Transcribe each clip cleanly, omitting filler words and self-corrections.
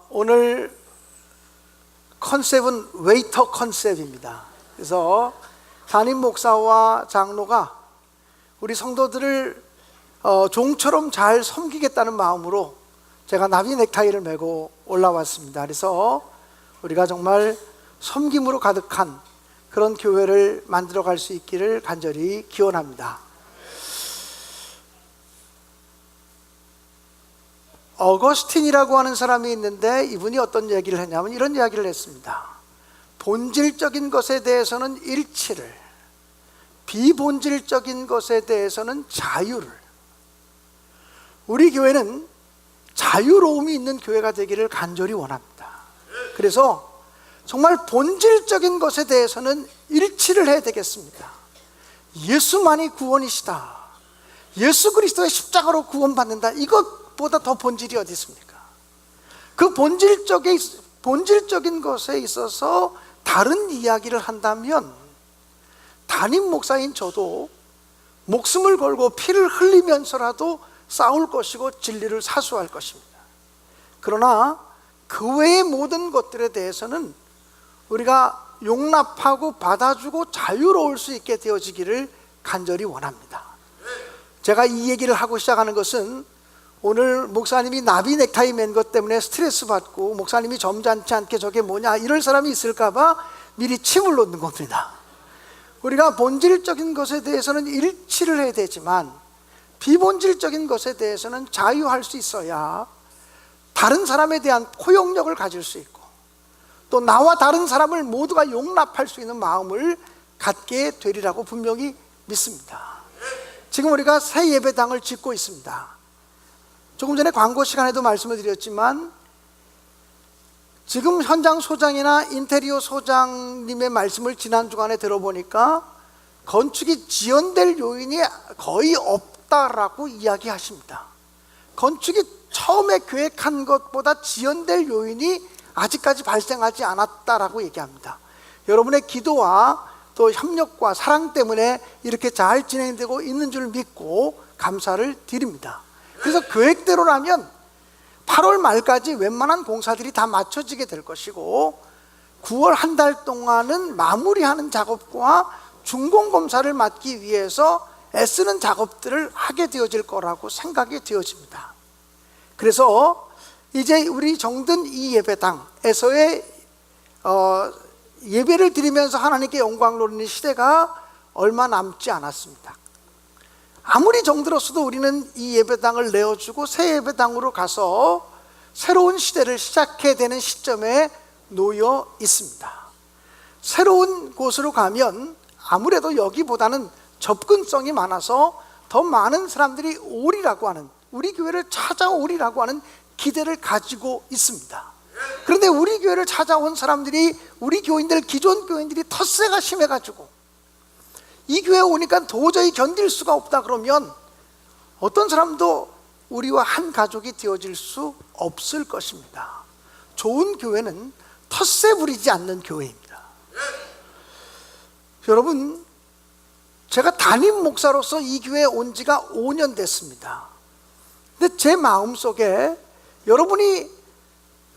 오늘 컨셉은 웨이터 컨셉입니다. 그래서 담임 목사와 장로가 우리 성도들을 종처럼 잘 섬기겠다는 마음으로 제가 나비 넥타이를 메고 올라왔습니다. 그래서 우리가 정말 섬김으로 가득한 그런 교회를 만들어 갈 수 있기를 간절히 기원합니다. 어거스틴이라고 하는 사람이 있는데 이분이 어떤 얘기를 했냐면 이런 이야기를 했습니다. 본질적인 것에 대해서는 일치를, 비본질적인 것에 대해서는 자유를. 우리 교회는 자유로움이 있는 교회가 되기를 간절히 원합니다. 그래서 정말 본질적인 것에 대해서는 일치를 해야 되겠습니다. 예수만이 구원이시다, 예수 그리스도의 십자가로 구원받는다, 이것보다 더 본질이 어디 있습니까? 그 본질적인 것에 있어서 다른 이야기를 한다면 담임 목사인 저도 목숨을 걸고 피를 흘리면서라도 싸울 것이고 진리를 사수할 것입니다. 그러나 그 외의 모든 것들에 대해서는 우리가 용납하고 받아주고 자유로울 수 있게 되어지기를 간절히 원합니다. 제가 이 얘기를 하고 시작하는 것은 오늘 목사님이 나비 넥타이 맨 것 때문에 스트레스 받고 목사님이 점잖지 않게 저게 뭐냐 이럴 사람이 있을까 봐 미리 침을 놓는 겁니다. 우리가 본질적인 것에 대해서는 일치를 해야 되지만 비본질적인 것에 대해서는 자유할 수 있어야 다른 사람에 대한 포용력을 가질 수 있고 또 나와 다른 사람을 모두가 용납할 수 있는 마음을 갖게 되리라고 분명히 믿습니다. 지금 우리가 새 예배당을 짓고 있습니다. 조금 전에 광고 시간에도 말씀을 드렸지만 지금 현장 소장이나 인테리어 소장님의 말씀을 지난 주간에 들어보니까 건축이 지연될 요인이 거의 없다라고 이야기하십니다. 건축이 처음에 계획한 것보다 지연될 요인이 아직까지 발생하지 않았다라고 얘기합니다. 여러분의 기도와 또 협력과 사랑 때문에 이렇게 잘 진행되고 있는 줄 믿고 감사를 드립니다. 그래서 계획대로라면 8월 말까지 웬만한 공사들이 다 마쳐지게 될 것이고 9월 한 달 동안은 마무리하는 작업과 준공검사를 맡기 위해서 애쓰는 작업들을 하게 되어질 거라고 생각이 되어집니다. 그래서 이제 우리 정든 이 예배당에서의 예배를 드리면서 하나님께 영광 돌리는 시대가 얼마 남지 않았습니다. 아무리 정들었어도 우리는 이 예배당을 내어주고 새 예배당으로 가서 새로운 시대를 시작해야 되는 시점에 놓여 있습니다. 새로운 곳으로 가면 아무래도 여기보다는 접근성이 많아서 더 많은 사람들이 오리라고 하는, 우리 교회를 찾아오리라고 하는 기대를 가지고 있습니다. 그런데 우리 교회를 찾아온 사람들이, 우리 교인들, 기존 교인들이 텃세가 심해가지고 이 교회에 오니까 도저히 견딜 수가 없다 그러면 어떤 사람도 우리와 한 가족이 되어질 수 없을 것입니다. 좋은 교회는 텃세 부리지 않는 교회입니다. 여러분, 제가 담임 목사로서 이 교회에 온 지가 5년 됐습니다. 근데 제 마음속에 여러분이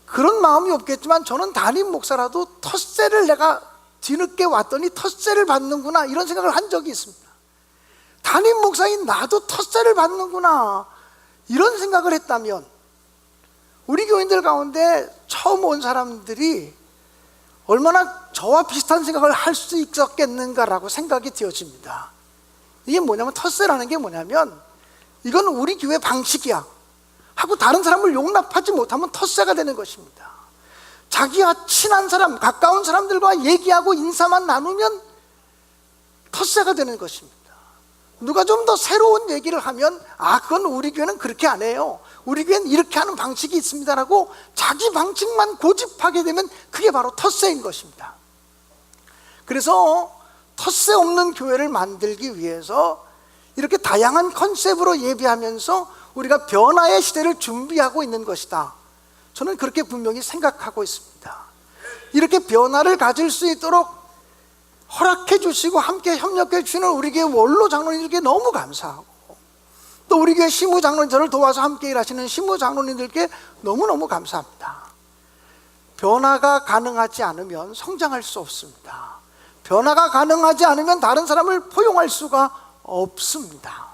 그런 마음이 없겠지만 저는 담임 목사라도 텃세를 내가 뒤늦게 왔더니 텃세를 받는구나 이런 생각을 한 적이 있습니다. 담임 목사인 나도 텃세를 받는구나 이런 생각을 했다면 우리 교인들 가운데 처음 온 사람들이 얼마나 저와 비슷한 생각을 할 수 있었겠는가라고 생각이 되어집니다. 이게 뭐냐면, 텃세라는 게 뭐냐면 이건 우리 교회 방식이야 하고 다른 사람을 용납하지 못하면 텃세가 되는 것입니다. 자기와 친한 사람, 가까운 사람들과 얘기하고 인사만 나누면 텃세가 되는 것입니다. 누가 좀 더 새로운 얘기를 하면 그건 우리 교회는 그렇게 안 해요, 우리 교회는 이렇게 하는 방식이 있습니다라고 자기 방식만 고집하게 되면 그게 바로 텃세인 것입니다. 그래서 텃세 없는 교회를 만들기 위해서 이렇게 다양한 컨셉으로 예배하면서 우리가 변화의 시대를 준비하고 있는 것이다, 저는 그렇게 분명히 생각하고 있습니다. 이렇게 변화를 가질 수 있도록 허락해 주시고 함께 협력해 주시는 우리 교회 원로 장로님들께 너무 감사하고 또 우리 교회 시무장로님, 저를 도와서 함께 일하시는 시무장로님들께 너무너무 감사합니다. 변화가 가능하지 않으면 성장할 수 없습니다. 변화가 가능하지 않으면 다른 사람을 포용할 수가 없습니다.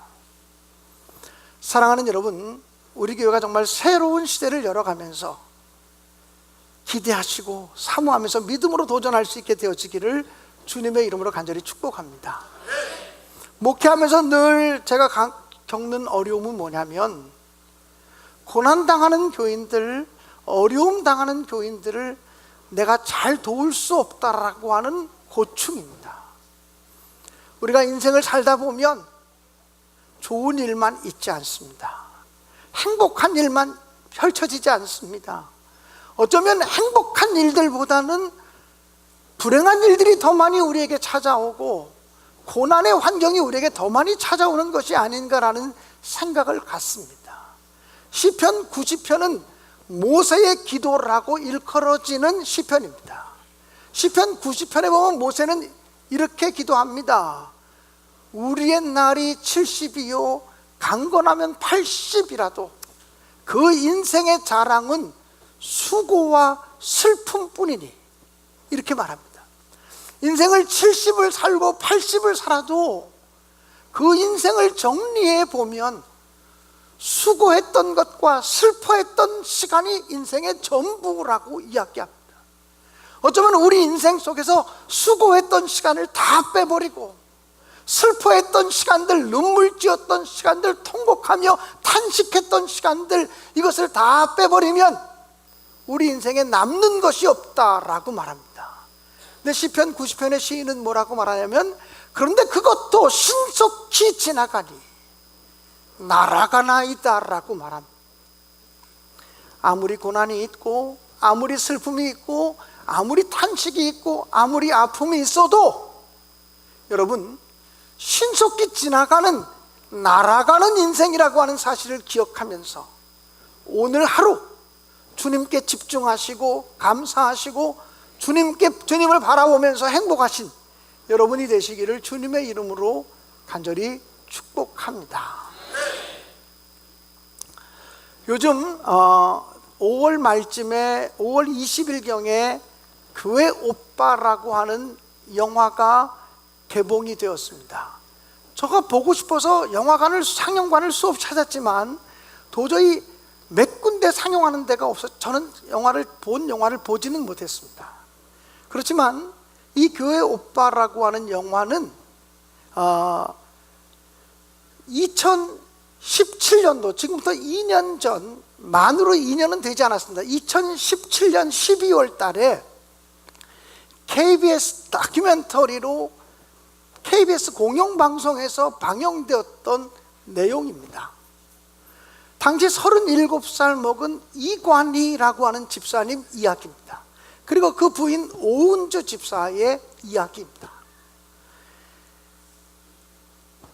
사랑하는 여러분, 우리 교회가 정말 새로운 시대를 열어가면서 기대하시고 사모하면서 믿음으로 도전할 수 있게 되어지기를 주님의 이름으로 간절히 축복합니다. 목회하면서 늘 제가 겪는 어려움은 뭐냐면, 고난당하는 교인들, 어려움 당하는 교인들을 내가 잘 도울 수 없다라고 하는 고충입니다. 우리가 인생을 살다 보면 좋은 일만 있지 않습니다. 행복한 일만 펼쳐지지 않습니다. 어쩌면 행복한 일들보다는 불행한 일들이 더 많이 우리에게 찾아오고 고난의 환경이 우리에게 더 많이 찾아오는 것이 아닌가라는 생각을 갖습니다. 시편 90편은 모세의 기도라고 일컬어지는 시편입니다. 시편 90편에 보면 모세는 이렇게 기도합니다. 우리의 날이 70이요 강건하면 80이라도 그 인생의 자랑은 수고와 슬픔뿐이니, 이렇게 말합니다. 인생을 70을 살고 80을 살아도 그 인생을 정리해 보면 수고했던 것과 슬퍼했던 시간이 인생의 전부라고 이야기합니다. 어쩌면 우리 인생 속에서 수고했던 시간을 다 빼버리고 슬퍼했던 시간들, 눈물 지었던 시간들, 통곡하며 탄식했던 시간들, 이것을 다 빼버리면 우리 인생에 남는 것이 없다라고 말합니다. 근데 시편 90편의 시인은 뭐라고 말하냐면, 그런데 그것도 신속히 지나가니 날아가나이다 라고 말합니다. 아무리 고난이 있고 아무리 슬픔이 있고 아무리 탄식이 있고 아무리 아픔이 있어도 여러분, 신속히 지나가는, 날아가는 인생이라고 하는 사실을 기억하면서 오늘 하루 주님께 집중하시고 감사하시고 주님을 바라보면서 행복하신 여러분이 되시기를 주님의 이름으로 간절히 축복합니다. 요즘 5월 말쯤에 5월 20일경에 교회 오빠라고 하는 영화가 개봉이 되었습니다. 제가 보고 싶어서 상영관을 수없이 찾았지만 도저히 몇 군데 상영하는 데가 없어서 저는 영화를 보지는 못했습니다. 그렇지만 이 교회 오빠라고 하는 영화는 2017년도, 지금부터 2년 전, 만으로 2년은 되지 않았습니다. 2017년 12월 달에 KBS 다큐멘터리로 KBS 공영방송에서 방영되었던 내용입니다. 당시 37살 먹은 이관희라고 하는 집사님 이야기입니다. 그리고 그 부인 오은주 집사의 이야기입니다.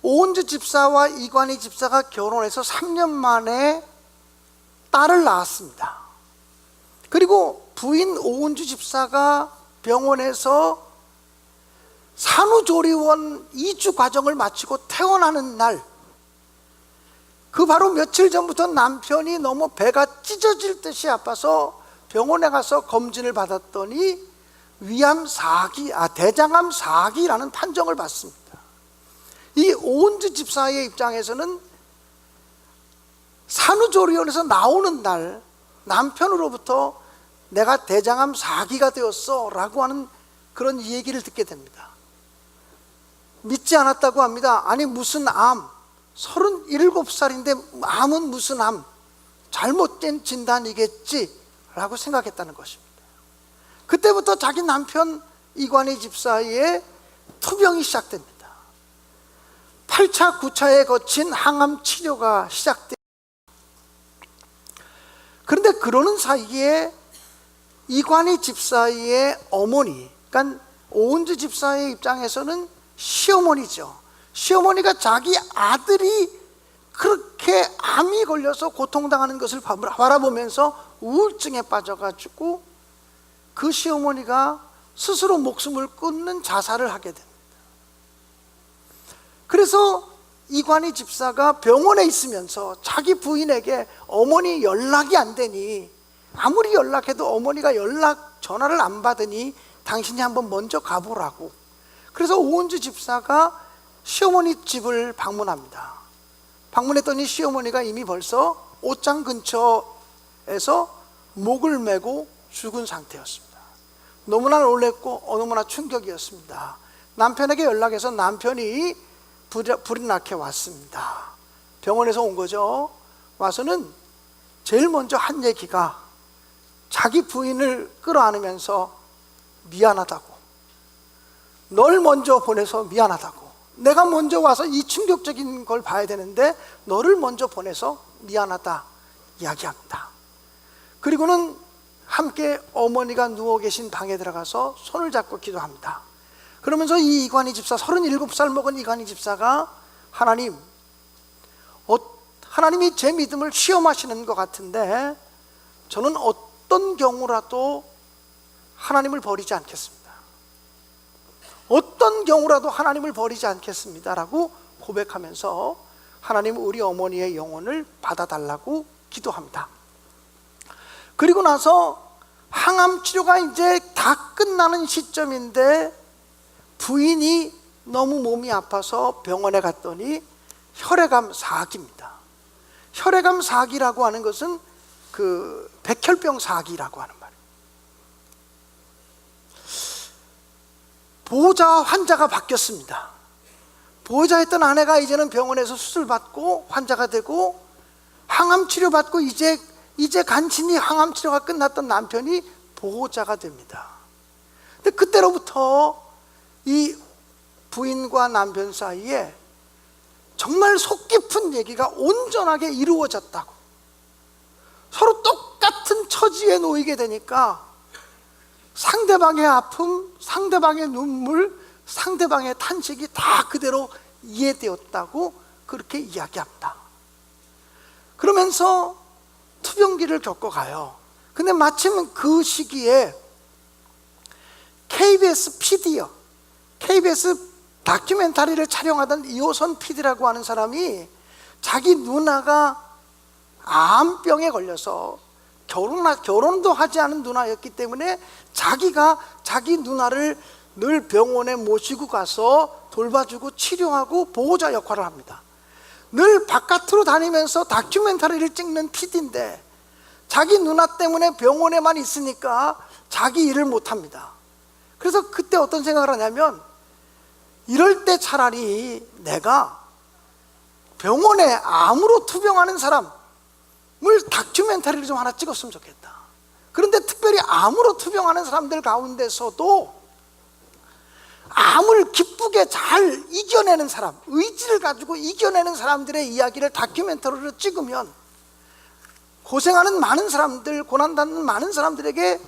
오은주 집사와 이관희 집사가 결혼해서 3년 만에 딸을 낳았습니다. 그리고 부인 오은주 집사가 병원에서 산후조리원 2주 과정을 마치고 퇴원하는 날, 그 바로 며칠 전부터 남편이 너무 배가 찢어질 듯이 아파서 병원에 가서 검진을 받았더니 대장암 4기라는 판정을 받습니다. 이 오은주 집사의 입장에서는 산후조리원에서 나오는 날 남편으로부터 내가 대장암 4기가 되었어 라고 하는 그런 얘기를 듣게 됩니다. 믿지 않았다고 합니다. 아니 무슨 암, 37살인데 암은 무슨 암, 잘못된 진단이겠지 라고 생각했다는 것입니다. 그때부터 자기 남편 이관희 집사의 투병이 시작됩니다. 8차, 9차에 거친 항암 치료가 시작됩니다. 그런데 그러는 사이에 이관희 집사의 어머니, 그러니까 오은주 집사의 입장에서는 시어머니죠. 시어머니가 자기 아들이 그렇게 암이 걸려서 고통당하는 것을 바라보면서 우울증에 빠져가지고 그 시어머니가 스스로 목숨을 끊는 자살을 하게 됩니다. 그래서 이관희 집사가 병원에 있으면서 자기 부인에게 어머니 연락이 안 되니, 아무리 연락해도 어머니가 전화를 안 받으니 당신이 한번 먼저 가보라고. 그래서 오은주 집사가 시어머니 집을 방문합니다. 방문했더니 시어머니가 이미 벌써 옷장 근처에서 목을 메고 죽은 상태였습니다. 너무나 놀랬고 너무나 충격이었습니다. 남편에게 연락해서 남편이 불이 나게 왔습니다. 병원에서 온 거죠. 와서는 제일 먼저 한 얘기가 자기 부인을 끌어안으면서 미안하다고, 널 먼저 보내서 미안하다고, 내가 먼저 와서 이 충격적인 걸 봐야 되는데 너를 먼저 보내서 미안하다 이야기합니다. 그리고는 함께 어머니가 누워 계신 방에 들어가서 손을 잡고 기도합니다. 그러면서 이 이관희 집사, 37살 먹은 이관희 집사가 하나님이 제 믿음을 시험하시는 것 같은데 저는 어떤 경우라도 하나님을 버리지 않겠습니다. 어떤 경우라도 하나님을 버리지 않겠습니다 라고 고백하면서 하나님 우리 어머니의 영혼을 받아달라고 기도합니다. 그리고 나서 항암 치료가 이제 다 끝나는 시점인데 부인이 너무 몸이 아파서 병원에 갔더니 혈액암 4기입니다. 혈액암 4기라고 하는 것은 그 백혈병 4기라고 하는 말이에요. 보호자 환자가 바뀌었습니다. 보호자였던 아내가 이제는 병원에서 수술받고 환자가 되고 항암 치료받고 이제 간신히 항암 치료가 끝났던 남편이 보호자가 됩니다. 근데 그때로부터 이 부인과 남편 사이에 정말 속 깊은 얘기가 온전하게 이루어졌다고, 서로 똑같은 처지에 놓이게 되니까 상대방의 아픔, 상대방의 눈물, 상대방의 탄식이 다 그대로 이해되었다고 그렇게 이야기합니다. 그러면서 투병기를 겪어가요. 근데 마침 그 시기에 KBS PD요, KBS 다큐멘터리를 촬영하던 이호선 PD라고 하는 사람이 자기 누나가 암병에 걸려서 결혼도 하지 않은 누나였기 때문에 자기가 자기 누나를 늘 병원에 모시고 가서 돌봐주고 치료하고 보호자 역할을 합니다. 늘 바깥으로 다니면서 다큐멘터리를 찍는 PD인데 자기 누나 때문에 병원에만 있으니까 자기 일을 못합니다. 그래서 그때 어떤 생각을 하냐면, 이럴 때 차라리 내가 병원에 암으로 투병하는 사람을 다큐멘터리를 좀 하나 찍었으면 좋겠다. 그런데 특별히 암으로 투병하는 사람들 가운데서도 암을 기쁘게 잘 이겨내는 사람, 의지를 가지고 이겨내는 사람들의 이야기를 다큐멘터리로 찍으면 고생하는 많은 사람들, 고난받는 많은 사람들에게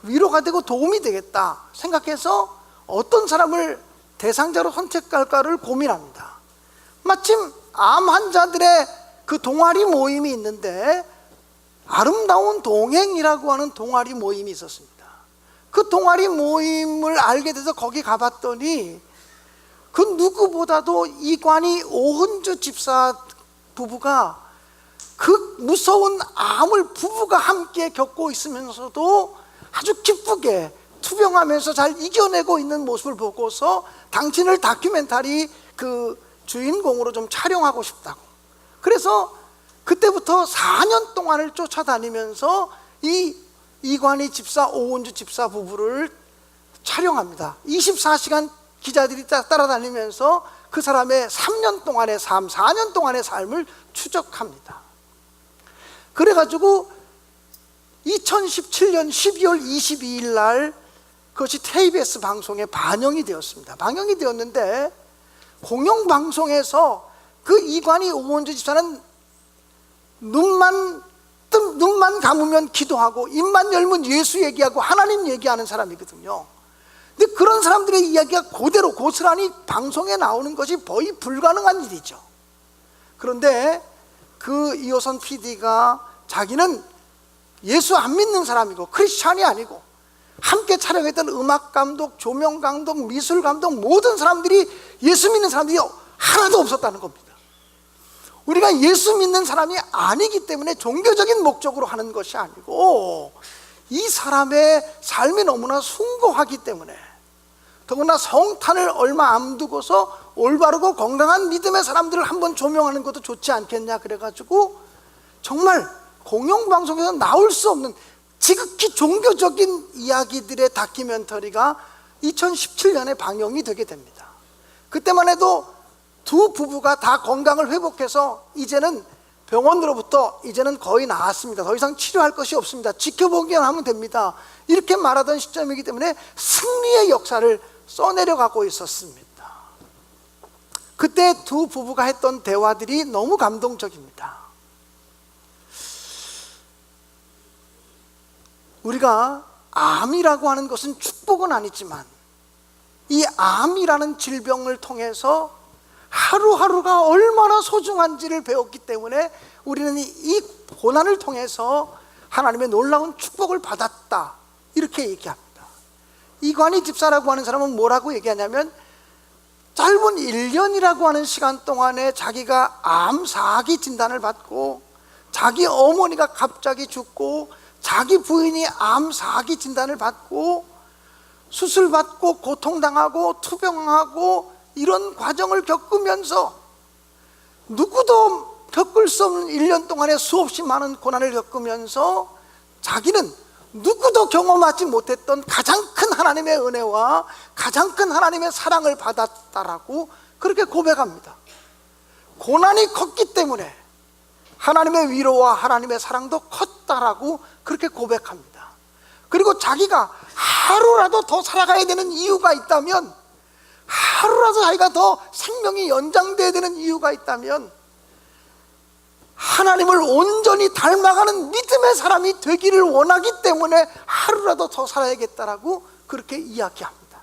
위로가 되고 도움이 되겠다 생각해서 어떤 사람을 대상자로 선택할까를 고민합니다. 마침 암 환자들의 그 동아리 모임이 있는데 아름다운 동행이라고 하는 동아리 모임이 있었습니다. 그 동아리 모임을 알게 돼서 거기 가봤더니 그 누구보다도 이관희 오은주 집사 부부가 그 무서운 암을 부부가 함께 겪고 있으면서도 아주 기쁘게 투병하면서 잘 이겨내고 있는 모습을 보고서 당신을 다큐멘터리 그 주인공으로 좀 촬영하고 싶다고. 그래서 그때부터 4년 동안을 쫓아다니면서 이 이관희 집사, 오은주 집사 부부를 촬영합니다. 24시간 기자들이 따라다니면서 그 사람의 3년 동안의 삶, 4년 동안의 삶을 추적합니다. 그래가지고 2017년 12월 22일 날 그것이 KBS 방송에 반영이 되었습니다. 반영이 되었는데 공영방송에서 그 이관희 오은주 집사는 눈만 감으면 기도하고 입만 열면 예수 얘기하고 하나님 얘기하는 사람이거든요. 근데 그런 사람들의 이야기가 그대로 고스란히 방송에 나오는 것이 거의 불가능한 일이죠. 그런데 그 이호선 PD가 자기는 예수 안 믿는 사람이고 크리스찬이 아니고 함께 촬영했던 음악감독, 조명감독, 미술감독 모든 사람들이 예수 믿는 사람들이 하나도 없었다는 겁니다. 우리가 예수 믿는 사람이 아니기 때문에 종교적인 목적으로 하는 것이 아니고 이 사람의 삶이 너무나 숭고하기 때문에, 더구나 성탄을 얼마 안 두고서 올바르고 건강한 믿음의 사람들을 한번 조명하는 것도 좋지 않겠냐 그래가지고 정말 공영방송에서 나올 수 없는 지극히 종교적인 이야기들의 다큐멘터리가 2017년에 방영이 되게 됩니다. 그때만 해도 두 부부가 다 건강을 회복해서 이제는 병원으로부터 이제는 거의 나았습니다. 더 이상 치료할 것이 없습니다. 지켜보기만 하면 됩니다. 이렇게 말하던 시점이기 때문에 승리의 역사를 써내려가고 있었습니다. 그때 두 부부가 했던 대화들이 너무 감동적입니다. 우리가 암이라고 하는 것은 축복은 아니지만 이 암이라는 질병을 통해서 하루하루가 얼마나 소중한지를 배웠기 때문에 우리는 이 고난을 통해서 하나님의 놀라운 축복을 받았다, 이렇게 얘기합니다. 이관희 집사라고 하는 사람은 뭐라고 얘기하냐면, 짧은 1년이라고 하는 시간 동안에 자기가 암 4기 진단을 받고, 자기 어머니가 갑자기 죽고, 자기 부인이 암 4기 진단을 받고, 수술받고 고통당하고 투병하고 이런 과정을 겪으면서 누구도 겪을 수 없는 1년 동안에 수없이 많은 고난을 겪으면서 자기는 누구도 경험하지 못했던 가장 큰 하나님의 은혜와 가장 큰 하나님의 사랑을 받았다라고 그렇게 고백합니다. 고난이 컸기 때문에 하나님의 위로와 하나님의 사랑도 컸다라고 그렇게 고백합니다. 그리고 자기가 하루라도 더 살아가야 되는 이유가 있다면, 하루라도 자기가 더 생명이 연장돼야 되는 이유가 있다면 하나님을 온전히 닮아가는 믿음의 사람이 되기를 원하기 때문에 하루라도 더 살아야겠다라고 그렇게 이야기합니다.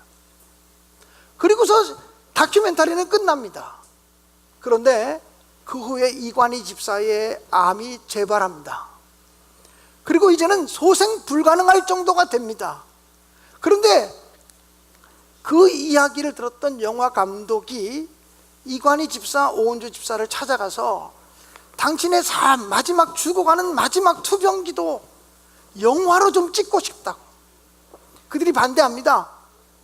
그리고서 다큐멘터리는 끝납니다. 그런데 그 후에 이관희 집사의 암이 재발합니다. 그리고 이제는 소생 불가능할 정도가 됩니다. 그런데 그 이야기를 들었던 영화 감독이 이관희 집사, 오은주 집사를 찾아가서 당신의 삶, 마지막 죽어가는 마지막 투병기도 영화로 좀 찍고 싶다고. 그들이 반대합니다.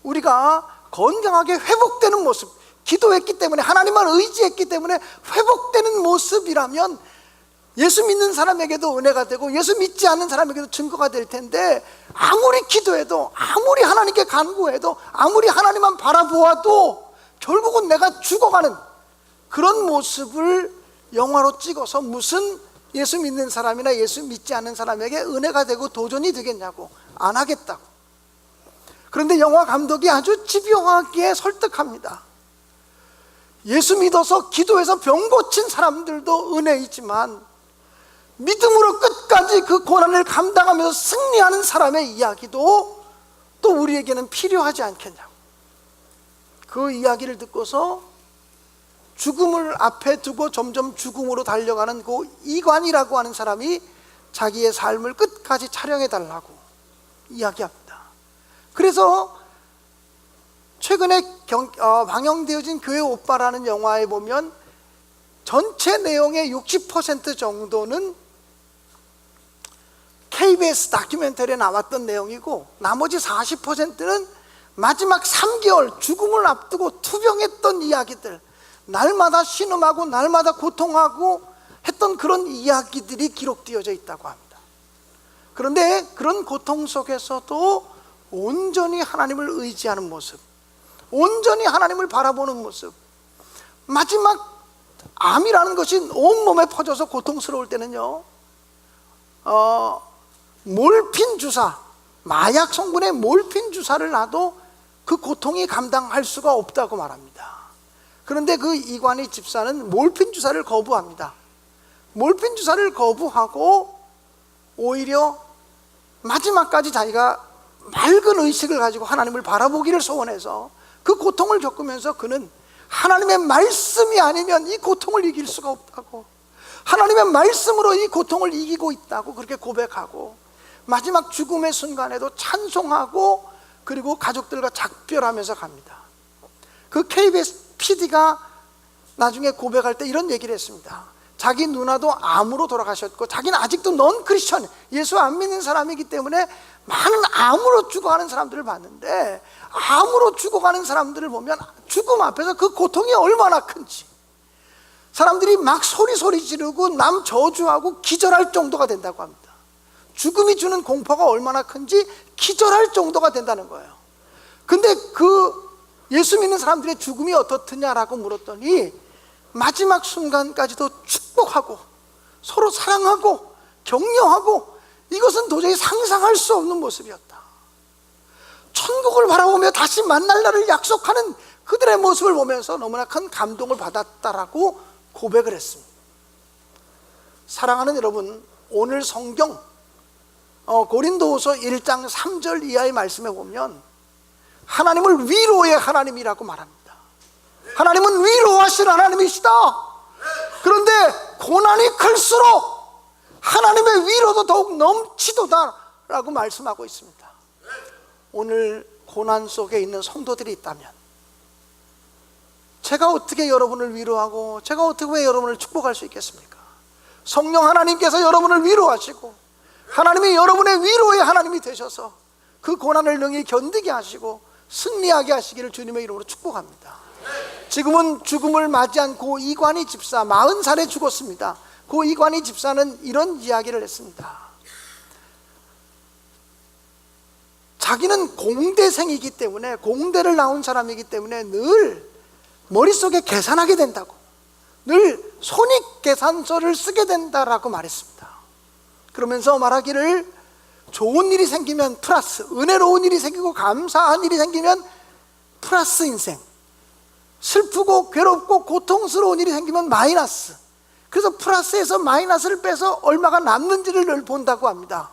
우리가 건강하게 회복되는 모습, 기도했기 때문에, 하나님만 의지했기 때문에 회복되는 모습이라면 예수 믿는 사람에게도 은혜가 되고 예수 믿지 않는 사람에게도 증거가 될 텐데, 아무리 기도해도, 아무리 하나님께 간구해도, 아무리 하나님만 바라보아도 결국은 내가 죽어가는 그런 모습을 영화로 찍어서 무슨 예수 믿는 사람이나 예수 믿지 않는 사람에게 은혜가 되고 도전이 되겠냐고, 안 하겠다고. 그런데 영화 감독이 아주 집요하게 설득합니다. 예수 믿어서 기도해서 병 고친 사람들도 은혜이지만 믿음으로 끝까지 그 고난을 감당하면서 승리하는 사람의 이야기도 또 우리에게는 필요하지 않겠냐고. 그 이야기를 듣고서 죽음을 앞에 두고 점점 죽음으로 달려가는 그 이관이라고 하는 사람이 자기의 삶을 끝까지 촬영해 달라고 이야기합니다. 그래서 최근에 방영되어진 교회 오빠라는 영화에 보면 전체 내용의 60% 정도는 KBS 다큐멘터리에 나왔던 내용이고, 나머지 40%는 마지막 3개월 죽음을 앞두고 투병했던 이야기들, 날마다 신음하고 날마다 고통하고 했던 그런 이야기들이 기록되어져 있다고 합니다. 그런데 그런 고통 속에서도 온전히 하나님을 의지하는 모습, 온전히 하나님을 바라보는 모습, 마지막 암이라는 것이 온몸에 퍼져서 고통스러울 때는요, 몰핀 주사, 마약 성분의 몰핀 주사를 놔도 그 고통이 감당할 수가 없다고 말합니다. 그런데 그 이관희 집사는 몰핀 주사를 거부합니다. 몰핀 주사를 거부하고 오히려 마지막까지 자기가 맑은 의식을 가지고 하나님을 바라보기를 소원해서 그 고통을 겪으면서 그는 하나님의 말씀이 아니면 이 고통을 이길 수가 없다고, 하나님의 말씀으로 이 고통을 이기고 있다고 그렇게 고백하고, 마지막 죽음의 순간에도 찬송하고, 그리고 가족들과 작별하면서 갑니다. 그 KBS PD가 나중에 고백할 때 이런 얘기를 했습니다. 자기 누나도 암으로 돌아가셨고, 자기는 아직도 넌 크리스천, 예수 안 믿는 사람이기 때문에 많은 암으로 죽어가는 사람들을 봤는데, 암으로 죽어가는 사람들을 보면 죽음 앞에서 그 고통이 얼마나 큰지, 사람들이 막 소리 지르고 남 저주하고 기절할 정도가 된다고 합니다. 죽음이 주는 공포가 얼마나 큰지 기절할 정도가 된다는 거예요. 근데 그 예수 믿는 사람들의 죽음이 어떻느냐라고 물었더니 마지막 순간까지도 축복하고 서로 사랑하고 격려하고, 이것은 도저히 상상할 수 없는 모습이었다. 천국을 바라보며 다시 만날 날을 약속하는 그들의 모습을 보면서 너무나 큰 감동을 받았다라고 고백을 했습니다. 사랑하는 여러분, 오늘 성경 고린도후서 1장 3절 이하의 말씀에 보면 하나님을 위로의 하나님이라고 말합니다. 하나님은 위로하신 하나님이시다. 그런데 고난이 클수록 하나님의 위로도 더욱 넘치도다 라고 말씀하고 있습니다. 오늘 고난 속에 있는 성도들이 있다면 제가 어떻게 여러분을 위로하고 제가 어떻게 왜 여러분을 축복할 수 있겠습니까? 성령 하나님께서 여러분을 위로하시고 하나님이 여러분의 위로의 하나님이 되셔서 그 고난을 능히 견디게 하시고 승리하게 하시기를 주님의 이름으로 축복합니다. 지금은 죽음을 맞이한 고 이관희 집사 40살에 죽었습니다. 고 이관희 집사는 이런 이야기를 했습니다. 자기는 공대생이기 때문에, 공대를 나온 사람이기 때문에 늘 머릿속에 계산하게 된다고, 늘 손익계산서를 쓰게 된다라고 말했습니다. 그러면서 말하기를 좋은 일이 생기면 플러스, 은혜로운 일이 생기고 감사한 일이 생기면 플러스 인생, 슬프고 괴롭고 고통스러운 일이 생기면 마이너스, 그래서 플러스에서 마이너스를 빼서 얼마가 남는지를 늘 본다고 합니다.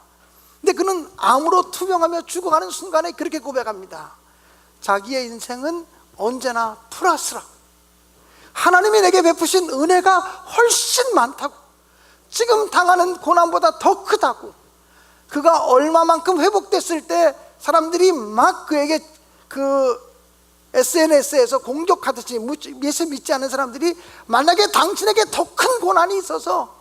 근데 그는 암으로 투병하며 죽어가는 순간에 그렇게 고백합니다. 자기의 인생은 언제나 플러스라고, 하나님이 내게 베푸신 은혜가 훨씬 많다고, 지금 당하는 고난보다 더 크다고, 그가 얼마만큼 회복됐을 때 사람들이 막 그에게 그 SNS에서 공격하듯이, 예수 믿지 않는 사람들이 만약에 당신에게 더 큰 고난이 있어서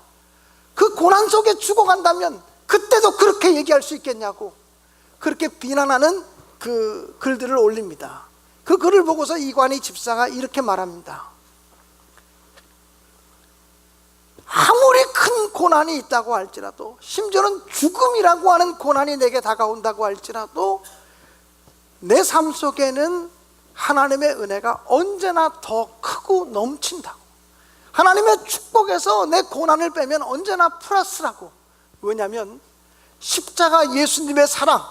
그 고난 속에 죽어간다면 그때도 그렇게 얘기할 수 있겠냐고 그렇게 비난하는 그 글들을 올립니다. 그 글을 보고서 이관희 집사가 이렇게 말합니다. 아무리 큰 고난이 있다고 할지라도, 심지어는 죽음이라고 하는 고난이 내게 다가온다고 할지라도 내 삶 속에는 하나님의 은혜가 언제나 더 크고 넘친다고, 하나님의 축복에서 내 고난을 빼면 언제나 플러스라고. 왜냐하면 십자가 예수님의 사랑,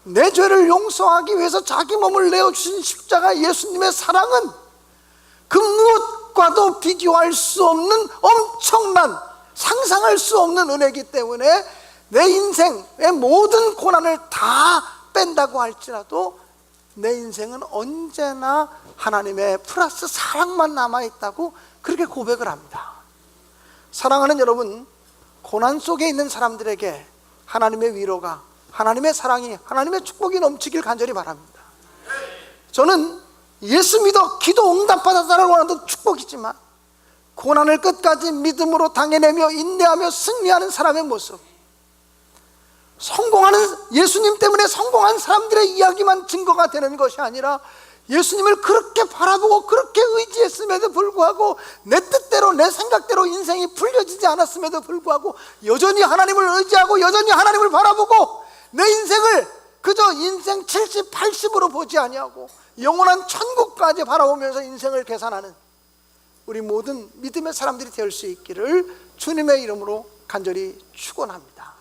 내 죄를 용서하기 위해서 자기 몸을 내어주신 십자가 예수님의 사랑은 그 무엇과도 비교할 수 없는 엄청난, 상상할 수 없는 은혜이기 때문에 내 인생의 모든 고난을 다 뺀다고 할지라도 내 인생은 언제나 하나님의 플러스 사랑만 남아있다고 그렇게 고백을 합니다. 사랑하는 여러분, 고난 속에 있는 사람들에게 하나님의 위로가, 하나님의 사랑이, 하나님의 축복이 넘치길 간절히 바랍니다. 저는 예수 믿어 기도 응답받았다라고 하는 축복이지만 고난을 끝까지 믿음으로 당해내며 인내하며 승리하는 사람의 모습, 성공하는, 예수님 때문에 성공한 사람들의 이야기만 증거가 되는 것이 아니라 예수님을 그렇게 바라보고 그렇게 의지했음에도 불구하고 내 뜻대로 내 생각대로 인생이 풀려지지 않았음에도 불구하고 여전히 하나님을 의지하고 여전히 하나님을 바라보고 내 인생을 그저 인생 70, 80으로 보지 아니하고 영원한 천국까지 바라보면서 인생을 계산하는 우리 모든 믿음의 사람들이 될 수 있기를 주님의 이름으로 간절히 축원합니다.